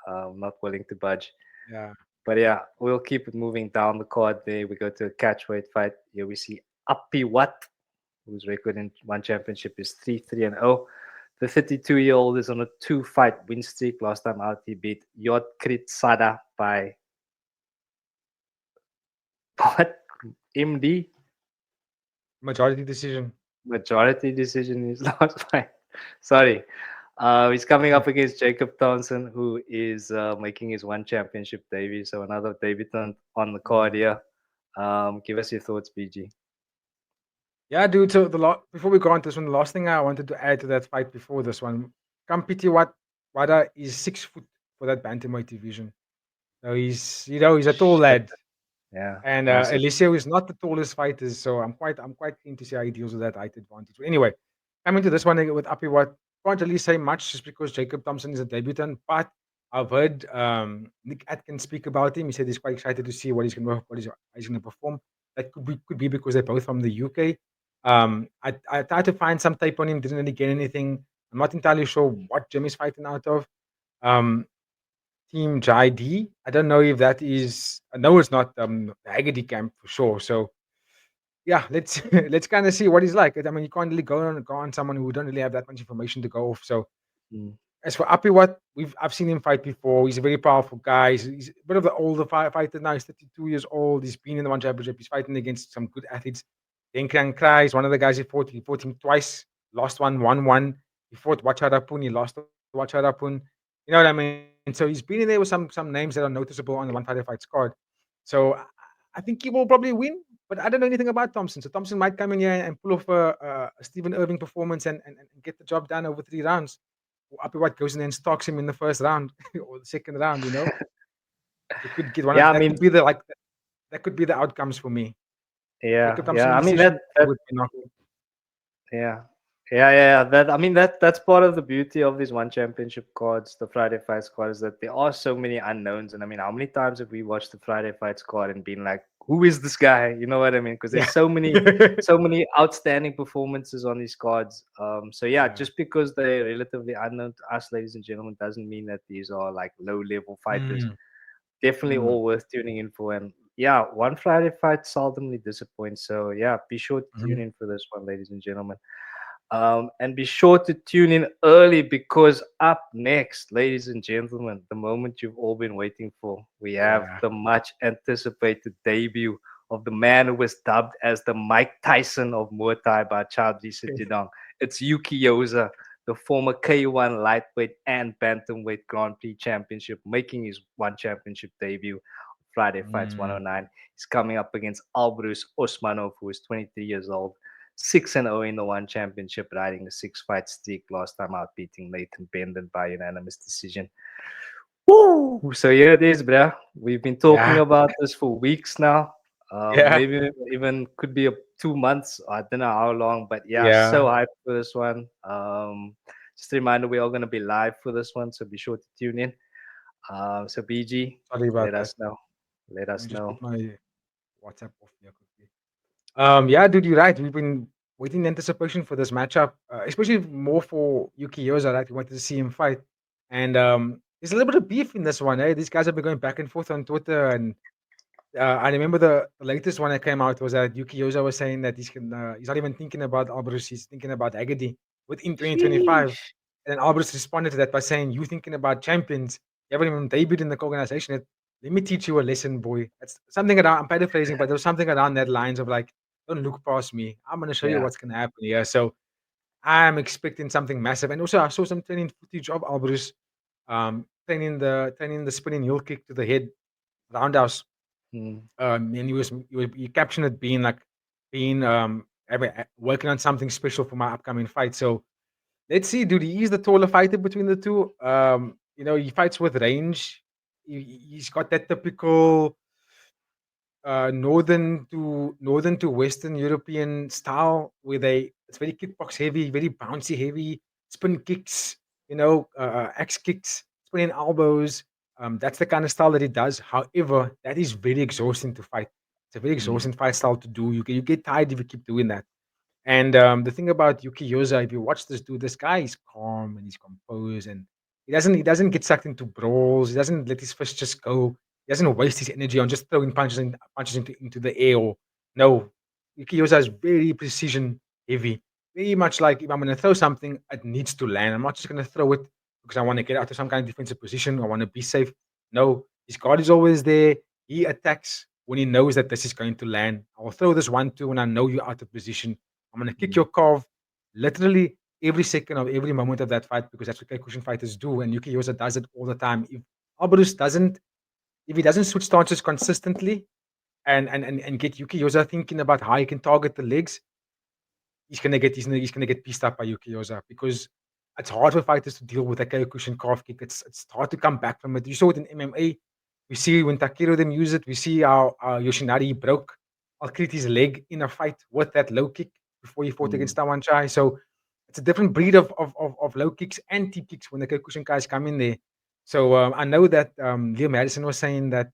Speaker 1: Not willing to budge.
Speaker 2: Yeah.
Speaker 1: But yeah, we'll keep it moving down the card there. We go to a catchweight fight. Here we see Apiwat, whose record in one championship is 3-3-0. The 32-year-old is on a 2-fight win streak. Last time out, he beat Yodthongthai by what? MD?
Speaker 2: Majority decision.
Speaker 1: Majority decision in his last fight. Sorry. He's coming up against Jacob Thompson, who is making his one championship debut. So another debutant on the card here. Give us your thoughts, BG.
Speaker 2: Yeah, dude. So before we go on to this one, the last thing I wanted to add to that fight before this one, Kampeetewada is 6 foot for that bantamweight division. So he's a tall
Speaker 1: Shit.
Speaker 2: lad.
Speaker 1: Yeah,
Speaker 2: And
Speaker 1: massive.
Speaker 2: Eliseo is not the tallest fighters, so I'm quite keen to see how he deals with that height advantage. But anyway, coming to this one with Apiwat, can't really say much just because Jacob Thompson is a debutant. But I've heard Nick Atkins speak about him. He said he's quite excited to see how he's gonna perform. That could be because they're both from the UK. I tried to find some tape on him, didn't really get anything. I'm not entirely sure what gym he's fighting out of. Um, Team JD. I don't know if that is. I know it's not the Haggerty camp for sure. So yeah, let's let's kind of see what he's like. I mean, you can't really go on someone who don't really have that much information to go off. So
Speaker 1: Mm.
Speaker 2: as for Apiwat, I've seen him fight before. He's a very powerful guy. He's a bit of the older fighter now. He's 32 years old. He's been in the one championship. He's fighting against some good athletes. Denkriangkrai is one of the guys he fought. He fought him twice. Lost one, won one. He fought Wacharapun. He lost to Wacharapun. You know what I mean? So he's been in there with some names that are noticeable on the 155 card. So I think he will probably win. But I don't know anything about Thompson. So Thompson might come in here and pull off a Stephen Irving performance and get the job done over 3 rounds. Apiwat goes in and stalks him in the first round or the second round. It could get one of
Speaker 1: Yeah, I
Speaker 2: that
Speaker 1: mean,
Speaker 2: could be the outcomes for me.
Speaker 1: yeah,
Speaker 2: Jacob
Speaker 1: yeah.
Speaker 2: Thompson
Speaker 1: I mean
Speaker 2: decision
Speaker 1: that
Speaker 2: would be knockout.
Speaker 1: Yeah. Yeah. That I mean that's part of the beauty of these one championship cards, the Friday fights card, is that there are so many unknowns. And I mean, how many times have we watched the Friday fights card and been like, who is this guy? You know what I mean? Because
Speaker 2: Yeah.
Speaker 1: there's so many outstanding performances on these cards. So yeah,
Speaker 2: Yeah.
Speaker 1: just because they're relatively unknown to us, ladies and gentlemen, doesn't mean that these are like low level fighters.
Speaker 2: Mm,
Speaker 1: Definitely
Speaker 2: mm,
Speaker 1: all worth tuning in for. And yeah, one Friday fight seldomly disappoints. So yeah, be sure to tune
Speaker 2: mhm.
Speaker 1: in for this one, ladies and gentlemen. And be sure to tune in early because up next, ladies and gentlemen, the moment you've all been waiting for, we have
Speaker 2: Yeah.
Speaker 1: the much anticipated debut of the man who was dubbed as the Mike Tyson of Muay Thai by Chowdhury Sitjidang. It's Yuki Yoza, the former K1 lightweight and bantamweight Grand Prix championship, making his one championship debut. Friday Fights
Speaker 2: Mm,
Speaker 1: 109. He's coming up against Bruce Osmanov, who is 23 years old. 6-0 in the one championship, riding a 6-fight streak. Last time out, beating Nathan Benden by unanimous decision. Woo! So here it is, bruh. We've been talking
Speaker 2: yeah.
Speaker 1: about this for weeks now.
Speaker 2: Yeah.
Speaker 1: Maybe even could be 2 months. I don't know how long, but yeah, so
Speaker 2: Yeah.
Speaker 1: hyped for this one. Just a reminder, we're all going to be live for this one, so be sure to tune in. So BG,
Speaker 2: Sorry about
Speaker 1: let
Speaker 2: that.
Speaker 1: us know. Let
Speaker 2: Let me
Speaker 1: us
Speaker 2: just
Speaker 1: know.
Speaker 2: put my WhatsApp off here quickly. Yeah, dude, you're right. We've been waiting in anticipation for this matchup, especially more for Yuki Yoza, right? We wanted to see him fight. And there's a little bit of beef in this one, eh? These guys have been going back and forth on Twitter, and I remember the latest one that came out was that Yuki Yoza was saying that he's not even thinking about Alvarez, he's thinking about Haggerty within 2025.
Speaker 1: Sheesh.
Speaker 2: And then Alvarez responded to that by saying, "You thinking about champions? You haven't even debuted in the organization. Let me teach you a lesson, boy." That's something around. I'm paraphrasing, but there was something around that lines of like, "Don't look past me. I'm going to show you
Speaker 1: Yeah.
Speaker 2: what's going to happen here." So I'm expecting something massive. And also, I saw some training footage of Alvarez training the spinning heel kick to the head roundhouse.
Speaker 1: Mm,
Speaker 2: And he captioned it being like working on something special for my upcoming fight. So let's see, dude. He's the taller fighter between the two. He fights with range. He's got that typical northern to Western European style where it's very kickbox heavy, very bouncy heavy, spin kicks, axe kicks, spinning elbows. That's the kind of style that he does. However, that is very exhausting to fight. It's a very
Speaker 1: mm,
Speaker 2: exhausting fight style to do. You get tired if you keep doing that. And the thing about Yuki Yoza, if you watch this dude, this guy is calm and he's composed, and he doesn't get sucked into brawls. He doesn't let his fist just go. He doesn't waste his energy on just throwing punches into the air. Or no, Yuki Yoza is very precision heavy. Very much like if I'm going to throw something, it needs to land. I'm not just going to throw it because I want to get out of some kind of defensive position. I want to be safe. No, his guard is always there. He attacks when he knows that this is going to land. I'll throw this 1-2 when I know you're out of position. I'm gonna kick
Speaker 1: mm,
Speaker 2: your calf literally every second of every moment of that fight because that's what Kyokushin fighters do, and Yuki Yosa does it all the time. Alvarez doesn't, if he doesn't switch stances consistently and get Yuki Yosa thinking about how he can target the legs, he's gonna get pissed up by Yuki Yosa because it's hard for fighters to deal with a Kyokushin calf kick. It's hard to come back from it. You saw it in MMA. We see when Takeru them use it. We see how Yoshinari broke Alkriti's leg in a fight with that low kick before he fought
Speaker 1: mm.
Speaker 2: against Tawan Chai. So it's a different breed of low kicks and deep kicks when the Kyokushin guys come in there. So I know that Liam Madison was saying that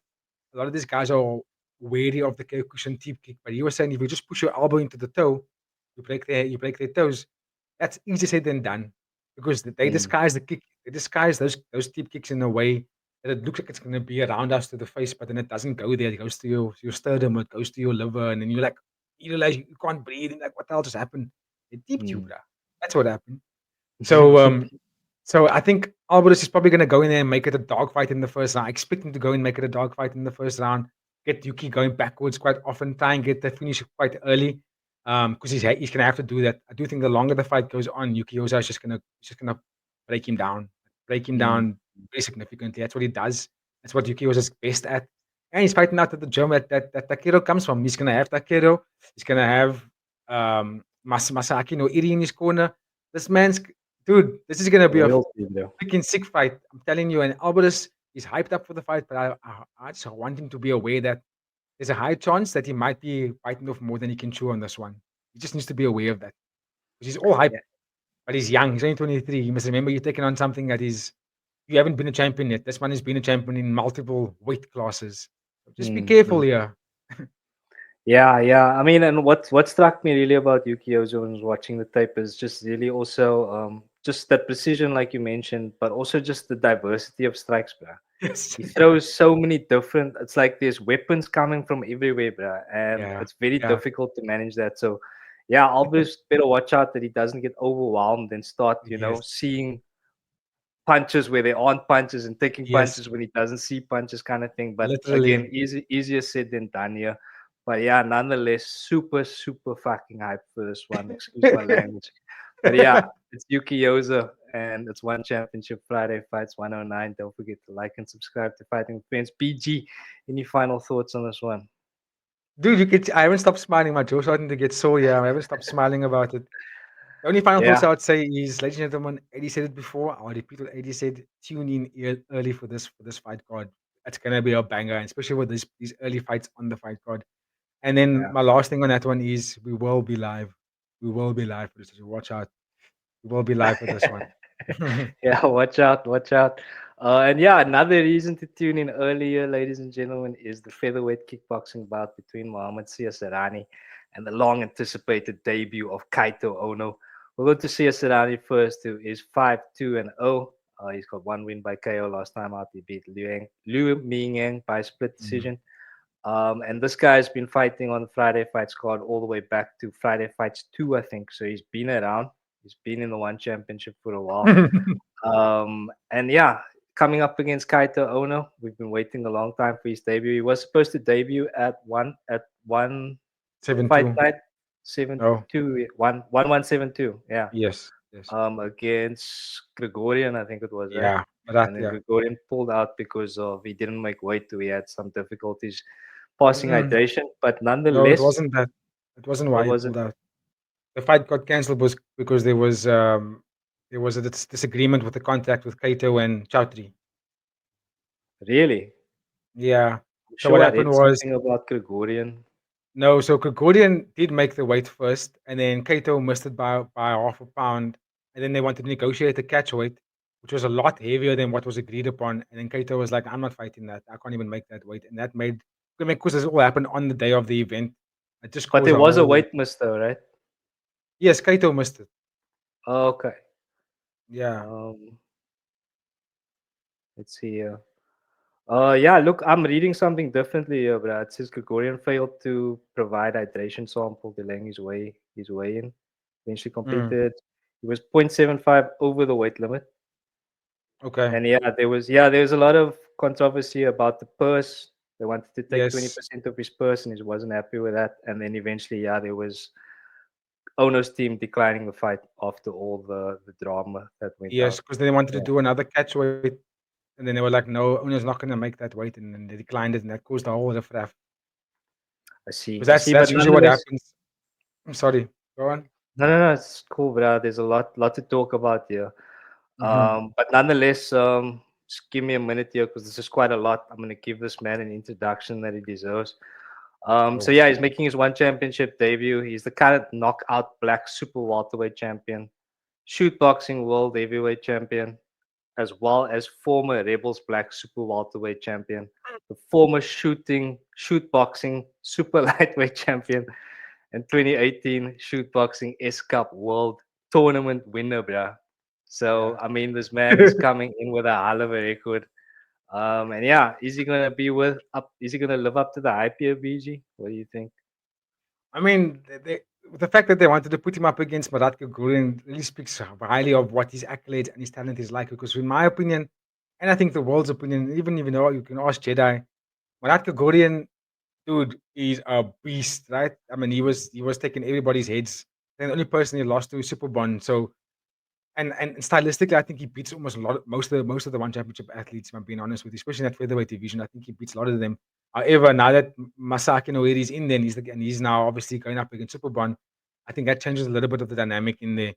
Speaker 2: a lot of these guys are wary of the Kyokushin deep kick, but he was saying if you just push your elbow into the toe, you break their toes. That's easier said than done because they
Speaker 1: Mm,
Speaker 2: disguise the kick. They disguise those deep kicks in a way that it looks like it's going to be around us to the face, but then it doesn't go there. It goes to your sternum, it goes to your liver, and then you're like, you realize you can't breathe, and like, what the hell just happened? It deeped you,
Speaker 1: mm.
Speaker 2: bro. That's what happened. So so I think Alvarez is probably going to go in there and make it a dogfight in the first round. I expect him to go and make it a dogfight in the first round. Get Yuki going backwards quite often. Try and get the finish quite early, because he's going to have to do that. I do think the longer the fight goes on, Yuki Yoza is just gonna break him
Speaker 1: Mm,
Speaker 2: down very significantly. That's what he does. That's what Yuki Yoza is best at. And he's fighting out at the gym that Takeru comes from. He's going to have Takeru. He's going to have Masaki no Iri in his corner. This man's Dude, this is gonna be a
Speaker 1: Royalty, bro.
Speaker 2: freaking sick fight. I'm telling you. And Alvarez is hyped up for the fight, but I just want him to be aware that there's a high chance that he might be biting off more than he can chew on this one. He just needs to be aware of that because he's all hype,
Speaker 1: Yeah,
Speaker 2: but he's young. He's only 23. You must remember you're taking on something that is you haven't been a champion yet. This one has been a champion in multiple weight classes. So just be
Speaker 1: mm,
Speaker 2: careful
Speaker 1: mm.
Speaker 2: here.
Speaker 1: Yeah, yeah. I mean, and what struck me really about Yuki Yoza when I was watching the tape is just really also just that precision, like you mentioned, but also just the diversity of strikes, bro.
Speaker 2: Yes.
Speaker 1: He throws so many different. It's like there's weapons coming from everywhere, bro, and
Speaker 2: Yeah.
Speaker 1: it's very
Speaker 2: Yeah.
Speaker 1: difficult to manage that. So, yeah, Alves better watch out that he doesn't get overwhelmed and start,
Speaker 2: Yes.
Speaker 1: seeing punches where there aren't punches and taking
Speaker 2: Yes.
Speaker 1: punches when he doesn't see punches, kind of thing. But again,
Speaker 2: Literally.
Speaker 1: easier said than done here. But yeah, nonetheless, super fucking hyped for this one. Excuse my language. But yeah, it's Yuki Yoza and it's One Championship Friday Fights 109. Don't forget to like and subscribe to Fighting with Friends. BG, any final thoughts on this one?
Speaker 2: Dude, I haven't stopped smiling. My jaw's starting to get sore. Yeah, I haven't stopped smiling about it. The only final thoughts
Speaker 1: Yeah,
Speaker 2: I would say is, ladies and gentlemen, Eddie said it before. I'll repeat what Eddie said. Tune in early for this fight card. It's gonna be a banger, and especially with these early fights on the fight card. And then
Speaker 1: yeah.
Speaker 2: my last thing on that one is we will be live. We will be live for this. So watch out. We will be live for this one.
Speaker 1: Yeah, watch out, watch out. And yeah, another reason to tune in earlier, ladies and gentlemen, is the featherweight kickboxing bout between Muhammad Siasarani and the long anticipated debut of Kaito Ono. We'll go to Siasarani first, who is 5-2-0. He's got one win by KO last time out. He beat Liu Mingyang by split
Speaker 2: Mm.
Speaker 1: decision. And this guy's been fighting on the Friday Fights card all the way back to Friday Fights 2, I think. So he's been around. He's been in the one championship for a while. And yeah, coming up against Kaito Ono, we've been waiting a long time for his debut. He was supposed to debut at one fight
Speaker 2: 7-2.
Speaker 1: night, seven
Speaker 2: Oh,
Speaker 1: two one one one seven two. Yeah.
Speaker 2: yes, yes.
Speaker 1: Against Gregorian, I think it was, right?
Speaker 2: Yeah, that,
Speaker 1: And then
Speaker 2: yeah.
Speaker 1: Gregorian pulled out because of he didn't make weight. He had some difficulties passing
Speaker 2: Mm-mm.
Speaker 1: hydration, but
Speaker 2: No, it
Speaker 1: nonetheless,
Speaker 2: wasn't that. It wasn't
Speaker 1: what
Speaker 2: why he
Speaker 1: was it?
Speaker 2: pulled out. The fight got cancelled was because there was a disagreement with the contract with Kaito and Chowdhury.
Speaker 1: Really?
Speaker 2: Yeah.
Speaker 1: I'm
Speaker 2: So what
Speaker 1: sure I
Speaker 2: happened
Speaker 1: read
Speaker 2: was
Speaker 1: something about Gregorian.
Speaker 2: no. So Gregorian did make the weight first, and then Kaito missed it by half a pound, and then they wanted to negotiate the catch weight, which was a lot heavier than what was agreed upon. And then Kaito was like, "I'm not fighting that. I can't even make that weight." And that made because this all happened on the day of the event. It just
Speaker 1: But
Speaker 2: caused
Speaker 1: there
Speaker 2: a
Speaker 1: was a
Speaker 2: whole.
Speaker 1: weight miss, though, right?
Speaker 2: Yes, Kaito missed it.
Speaker 1: Okay.
Speaker 2: Yeah.
Speaker 1: Um, let's see here. Yeah, look, I'm reading something differently here, but it says Gregorian failed to provide hydration sample, delaying his way in. Eventually
Speaker 2: Mm,
Speaker 1: completed. He was 0.75 over the weight limit.
Speaker 2: okay.
Speaker 1: And there was a lot of controversy about the purse. They wanted to take
Speaker 2: Yes.
Speaker 1: 20% of his purse, and he wasn't happy with that. And then eventually, there was Ono's team declining the fight after all the drama that went
Speaker 2: Yes,
Speaker 1: down.
Speaker 2: because they wanted to
Speaker 1: Yeah,
Speaker 2: do another catch weight, and then they were like, "No, Una's not going to make that weight," and then they declined it, and that caused a whole riff-raff.
Speaker 1: I see.
Speaker 2: Because
Speaker 1: I
Speaker 2: that's
Speaker 1: see. But
Speaker 2: that's usually what
Speaker 1: nonetheless,
Speaker 2: happens. I'm sorry. Go on.
Speaker 1: no, it's cool, bro. There's a lot to talk about here.
Speaker 2: Mm-hmm.
Speaker 1: But nonetheless, just give me a minute here because this is quite a lot. I'm going to give this man an introduction that he deserves. So
Speaker 2: Sure.
Speaker 1: yeah, he's making his one championship debut. He's the current knockout black super welterweight champion, shoot boxing world heavyweight champion, as well as former Rebels black super welterweight champion, the former shoot boxing super lightweight champion, and 2018 shoot boxing S Cup world tournament winner, bruh. So
Speaker 2: Yeah.
Speaker 1: I mean, this man is coming in with a hell of a record. And yeah, is he gonna be with up? Is he gonna live up to the hype here, BG? What do you think?
Speaker 2: I mean, the fact that they wanted to put him up against Marat Gurin really speaks highly of what his accolades and his talent is like. Because in my opinion, and I think the world's opinion, even though you can ask Jedi, Marat Gregorian, dude, is a beast, right? I mean, he was taking everybody's heads. And the only person he lost to is Superbon. So and stylistically, I think he beats almost a lot most of the one championship athletes, if I'm being honest with you, especially in that featherweight division. I think he beats a lot of them. However, now that Masaki Noiri is in there, and he's now obviously going up against Superbon, I think that changes a little bit of the dynamic in there.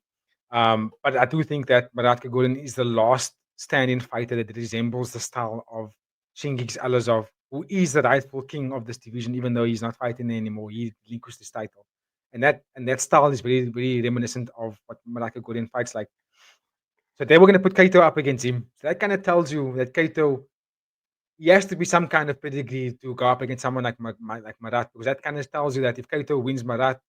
Speaker 2: But I do think that Marat Gordon is the last stand-in fighter that resembles the style of Shingiks Alazov, who is the rightful king of this division, even though he's not fighting there anymore. He relinquished his title. And that style is very, very reminiscent of what Marat Gordon fights like. So they were going to put Kaito up against him. So that kind of tells you that Kaito, he has to be some kind of pedigree to go up against someone like like Marat, because that kind of tells you that if Kaito wins Marat,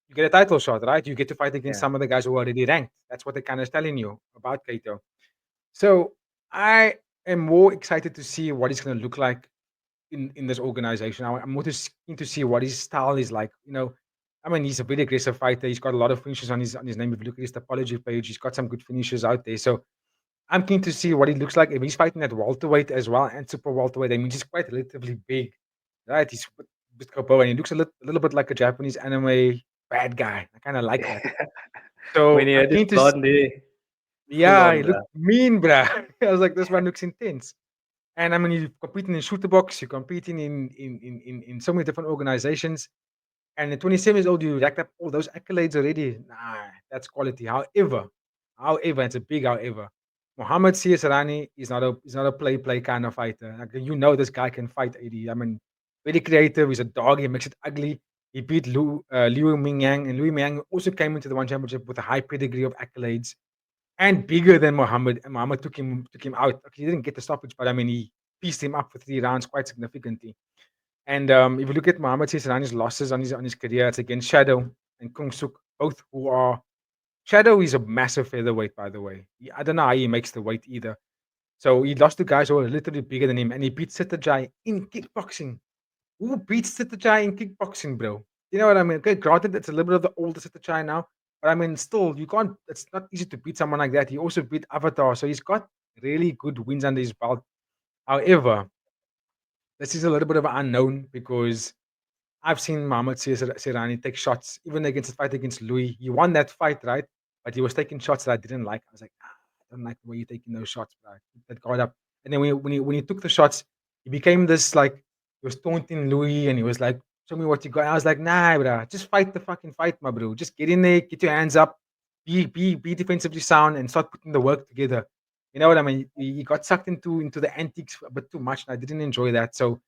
Speaker 2: you get a title shot, right? You get to fight against
Speaker 1: Yeah,
Speaker 2: some of the guys who are already ranked. That's what they're kind of telling you about Kaito. So I am more excited to see what he's going to look like in this organization. I'm more keen to see what his style is like. I mean, he's a very aggressive fighter. He's got a lot of finishes on his name. If you look at his topology page, he's got some good finishes out there. So I'm keen to see what he looks like if he's fighting at welterweight as well and super welterweight. I mean, he's quite relatively big, right? He's with Kobo and he looks a little bit like a Japanese anime bad guy. I kind of like that.
Speaker 1: when
Speaker 2: So
Speaker 1: he
Speaker 2: I'm
Speaker 1: had his
Speaker 2: keen to.
Speaker 1: blonde hair, full
Speaker 2: Yeah,
Speaker 1: on,
Speaker 2: he
Speaker 1: bro.
Speaker 2: looked mean, bruh. I was like, this one looks intense. And I mean, you're competing in shooter box, you're competing in so many different organizations. And at 27 years old, you racked up all those accolades already. Nah, that's quality. However, it's a big however. Muhammad Siasarani is not a play kind of fighter. Like, this guy can fight 80. I mean, very creative. He's a dog. He makes it ugly. He beat Liu Mingyang, and Liu Mingyang also came into the one championship with a high pedigree of accolades and bigger than Muhammad. And Muhammad took him out. Okay, he didn't get the stoppage, but I mean, he pieced him up for 3 rounds quite significantly. And if you look at Muhammad Sisrani's losses on his career, it's against Shadow and Kung Suk, both who are. Shadow is a massive featherweight, by the way. I don't know how he makes the weight either. So he lost to guys who are literally bigger than him, and he beat Sitajai in kickboxing. who beats Sitachai in kickboxing, bro? You know what I mean? Okay, granted, it's a little bit of the older Sitachai now, but I mean, still, you can't. It's not easy to beat someone like that. He also beat Avatar, so he's got really good wins under his belt. However, this is a little bit of an unknown because I've seen Mohamed Siasarani take shots, even against the fight against Louis. He won that fight, right? But he was taking shots that I didn't like. I was like, I don't like the way you're taking those shots, bro. Keep that guard up. And then when he took the shots, he became this like he was taunting Louis and he was like, show me what you got. I was like, nah, bro, just fight the fucking fight, my bro. Just get in there, get your hands up, be defensively sound, and start putting the work together. You know what I mean? He got sucked into the antics a bit too much, and I didn't enjoy that. So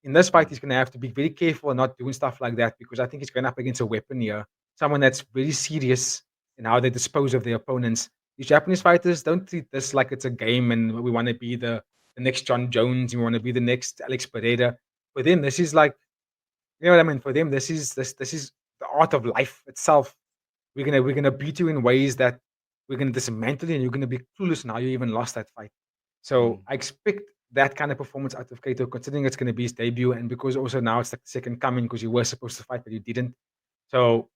Speaker 2: in this fight, he's going to have to be very careful and not doing stuff like that because I think he's going up against a weapon here, someone that's very serious in how they dispose of their opponents. These Japanese fighters don't treat this like it's a game and we want to be the next John Jones, we want to be the next Alex Pereira. For them, this is like, you know what I mean? For them, this is the art of life itself. We're gonna beat you in ways that we're gonna dismantle you, and you're gonna be clueless on how you even lost that fight. So
Speaker 1: Mm.
Speaker 2: I expect that kind of performance out of Kaito, considering it's gonna be his debut, and because also now it's like the second coming because you were supposed to fight but you didn't. So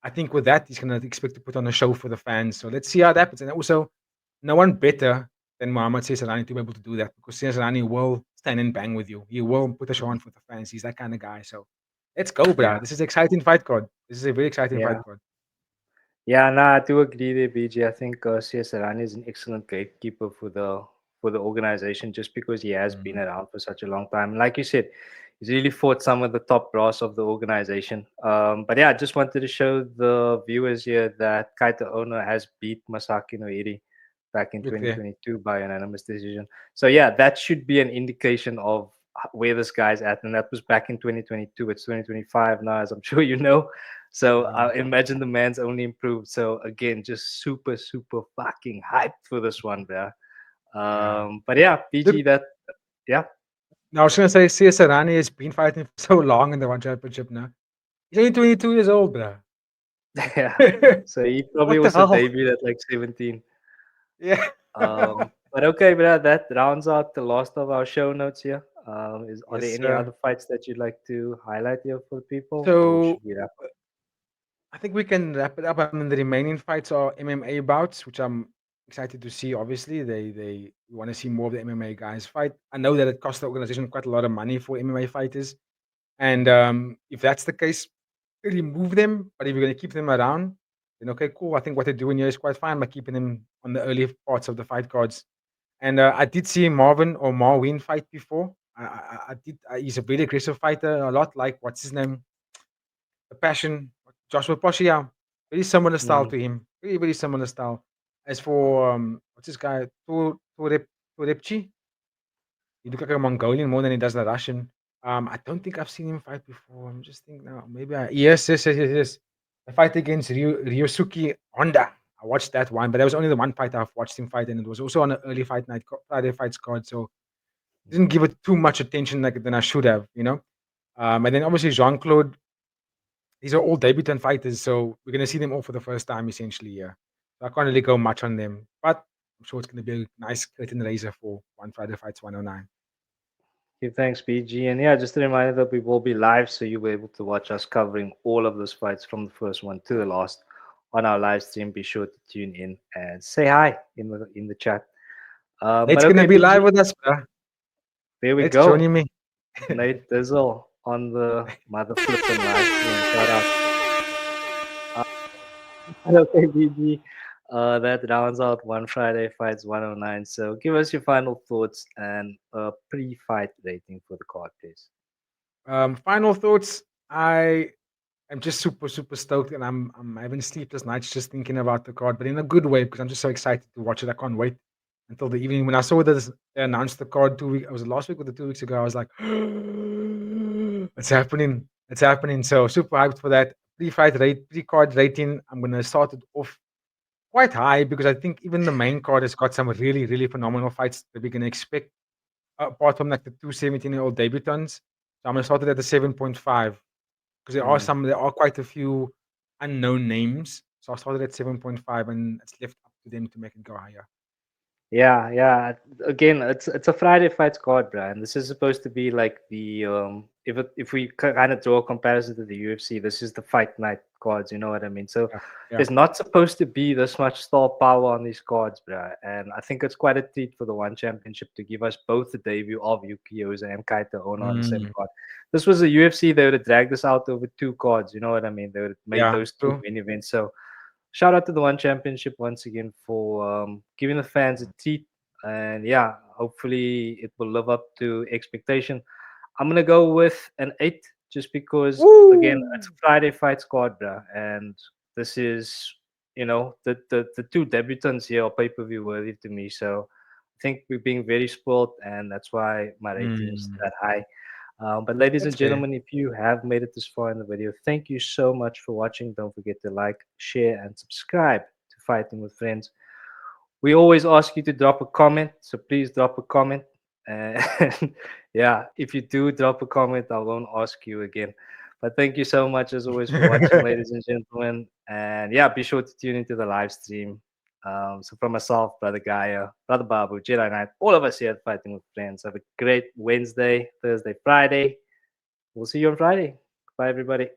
Speaker 2: I think with that he's gonna expect to put on a show for the fans. So let's see how that happens. And also, no one better than Muhammad Siasarani to be able to do that because Siasarani will stand and bang with you. He will put a show on for the fans. He's that kind of guy. So let's go, bro.
Speaker 1: Yeah,
Speaker 2: This is an exciting fight card. This is a very exciting fight
Speaker 1: yeah.
Speaker 2: card.
Speaker 1: Yeah, no, I do agree there, BG. I think Siasarani is an excellent gatekeeper for the organization just because he has been
Speaker 2: Mm.
Speaker 1: around for such a long time. And like you said, he's really fought some of the top brass of the organization. But yeah, I just wanted to show the viewers here that Kaito Ono has beat Masaki Noiri back in
Speaker 2: Look there.
Speaker 1: 2022 by unanimous decision. So yeah, that should be an indication of where this guy's at. And that was back in 2022. It's 2025 now, as I'm sure you know. So
Speaker 2: Yeah.
Speaker 1: I imagine the man's only improved. So again, just super, super fucking hyped for this one, bro.
Speaker 2: Yeah.
Speaker 1: But yeah,
Speaker 2: Look,
Speaker 1: PG, that yeah,
Speaker 2: now I was gonna say Siasarani has been fighting for so long in the one championship now. He's only 22 years old, bro.
Speaker 1: yeah. So he probably
Speaker 2: What the
Speaker 1: was a
Speaker 2: hell?
Speaker 1: debut at like 17.
Speaker 2: Yeah.
Speaker 1: But okay, bro, that rounds out the last of our show notes here. Are
Speaker 2: Yes,
Speaker 1: there any
Speaker 2: sir.
Speaker 1: other fights that you'd like to highlight here for the people, or should
Speaker 2: So
Speaker 1: we wrap up?
Speaker 2: I think we can wrap it up. I mean, the remaining fights are MMA bouts, which I'm excited to see. Obviously, they want to see more of the MMA guys fight. I know that it costs the organization quite a lot of money for MMA fighters, and if that's the case, remove them. But if you're going to keep them around, then okay, cool. I think what they're doing here is quite fine by keeping them on the early parts of the fight cards. And I did see Marvin or Marwin fight before. I did. He's a very aggressive fighter, a lot like what's his name, the Passion, Joshua Poshia. Very similar style
Speaker 1: Mm,
Speaker 2: to him. Very, very similar style. As for what's this guy, Turepchi? He look like a Mongolian more than he does the Russian. I don't think I've seen him fight before. I'm just thinking now. Maybe yes. The fight against Ryosuke Honda. I watched that one, but that was only the one fight I've watched him fight, and it was also on an early fight night, Friday fights card. So didn't give it too much attention like than I should have, you know. And then obviously Jean Claude. These are all debutant fighters, so we're gonna see them all for the first time essentially. Yeah, so I can't really go much on them, but I'm sure it's gonna be a nice curtain raiser for One Friday Fights 109.
Speaker 1: okay, thanks, BG. And yeah, just a reminder that we will be live, so you'll be able to watch us covering all of those fights from the first one to the last on our live stream. Be sure to tune in and say hi in the chat. But
Speaker 2: Nate's
Speaker 1: okay,
Speaker 2: gonna be live
Speaker 1: BG,
Speaker 2: with us, bruh.
Speaker 1: there we
Speaker 2: Nate's
Speaker 1: go.
Speaker 2: joining me.
Speaker 1: Nate Dizzle on the mother flipping live stream. Shout out. Okay, BG. That rounds out One Friday Fights 109. So give us your final thoughts and a pre-fight rating for the card, please.
Speaker 2: Final thoughts. I am just super stoked, and I'm having sleepless nights just thinking about the card, but in a good way because I'm just so excited to watch it. I can't wait until the evening. When I saw this, they announced the card 2 weeks. Was it last week or the 2 weeks ago? I was like, it's happening. It's happening. So super hyped for that. Pre-card rating. I'm gonna start it off quite high because I think even the main card has got some really phenomenal fights that we can expect. Apart from like the two 17-year-old debutants. So I'm gonna start it at the 7.5 because
Speaker 1: Mm.
Speaker 2: there are quite a few unknown names. So I started at 7.5 and it's left up to them to make it go higher.
Speaker 1: Yeah. Again, it's a Friday fights card, bro, and this is supposed to be like the if we kind of draw a comparison to the UFC, this is the fight night cards. You know what I mean? So
Speaker 2: Yeah, yeah.
Speaker 1: there's not supposed to be this much star power on these cards, bro, and I think it's quite a treat for the one championship to give us both the debut of Yuki Yoza and Kaito Ono on the same
Speaker 2: Mm,
Speaker 1: card. This was a UFC; they would have dragged this out over two cards. You know what I mean? They would have made
Speaker 2: yeah,
Speaker 1: those two
Speaker 2: true.
Speaker 1: main events. So shout out to the One Championship once again for giving the fans a treat. And yeah, hopefully it will live up to expectation. I'm gonna go with an 8 just because again it's
Speaker 2: Woo!
Speaker 1: a Friday fights card, bruh, and this is the two debutants here are pay per view worthy to me. So I think we're being very spoiled, and that's why my rating is
Speaker 2: Mm,
Speaker 1: that high. But ladies
Speaker 2: that's
Speaker 1: and
Speaker 2: fair.
Speaker 1: gentlemen, if you have made it this far in the video, thank you so much for watching. Don't forget to like, share, and subscribe to Fighting with Friends. We always ask you to drop a comment, so please drop a comment. And yeah, if you do drop a comment, I won't ask you again. But thank you so much as always for watching, ladies and gentlemen. And yeah, be sure to tune into the live stream. So from myself, Brother Gaia, Brother Babu, Jedi Knight, all of us here at Fighting with Friends, have a great Wednesday, Thursday, Friday. We'll see you on Friday. Bye, everybody.